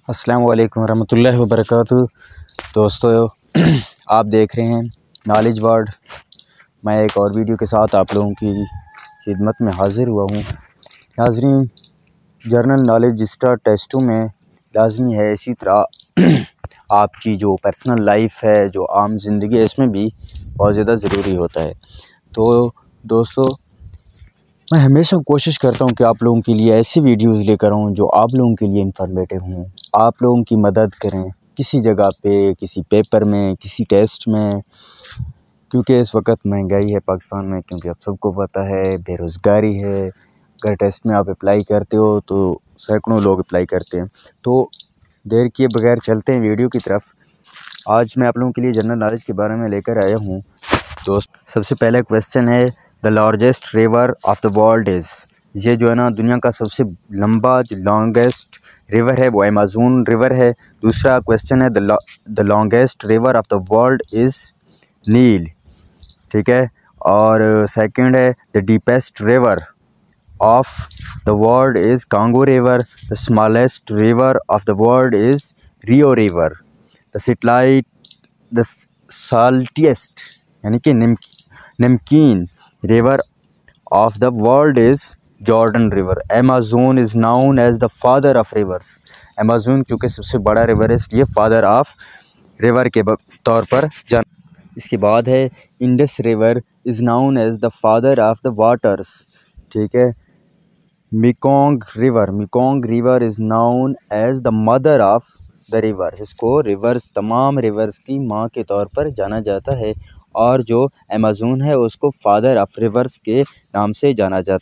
अस्सलाम वालेकुम रहमतुल्लाहि व बरकातुहू। दोस्तों आप देख रहे हैं नॉलेज वर्ल्ड। मैं एक और वीडियो के साथ आप लोगों की खिदमत में हाज़िर हुआ हूँ। नाज़रीन, जर्नल नॉलेज स्टार टेस्टों में लाजमी है, इसी तरह आपकी जो पर्सनल लाइफ है, जो आम ज़िंदगी है, इसमें भी बहुत ज़्यादा ज़रूरी होता है। तो दोस्तों, मैं हमेशा कोशिश करता हूं कि आप लोगों के लिए ऐसी वीडियोस लेकर आऊं जो आप लोगों के लिए इन्फॉर्मेटिव हों, आप लोगों की मदद करें किसी जगह पे, किसी पेपर में, किसी टेस्ट में। क्योंकि इस वक्त महंगाई है पाकिस्तान में, क्योंकि आप सबको पता है बेरोज़गारी है। अगर टेस्ट में आप अप्लाई करते हो तो सैकड़ों लोग अप्लाई करते हैं। तो देर किए बगैर चलते हैं वीडियो की तरफ। आज मैं आप लोगों के लिए जनरल नॉलेज के बारे में लेकर आया हूँ। दोस्त, सबसे पहला क्वेश्चन है, the largest river of the world is. ये जो है ना, दुनिया का सबसे लंबा जो लॉन्गेस्ट रिवर है वो अमेज़न रिवर है। दूसरा क्वेश्चन है, the longest river of the world is Nile. ठीक है। और सेकंड है, the deepest river of the world is Congo river. The smallest river of the world is Rio river. The saltiest यानी कि नमकीन river of the world is Jordan river. Amazon is known as the father of rivers. Amazon चूँकि सबसे बड़ा river है, इसलिए father of river के तौर पर जान। इसके बाद है, Indus river is known as the father of the waters. ठीक है। Mekong river is known as the mother of the rivers. इसको रिवर्स, तमाम रिवर्स की माँ के तौर पर जाना जाता है। और जो अमेज़न है उसको फादर ऑफ रिवर्स के नाम से जाना जाता है।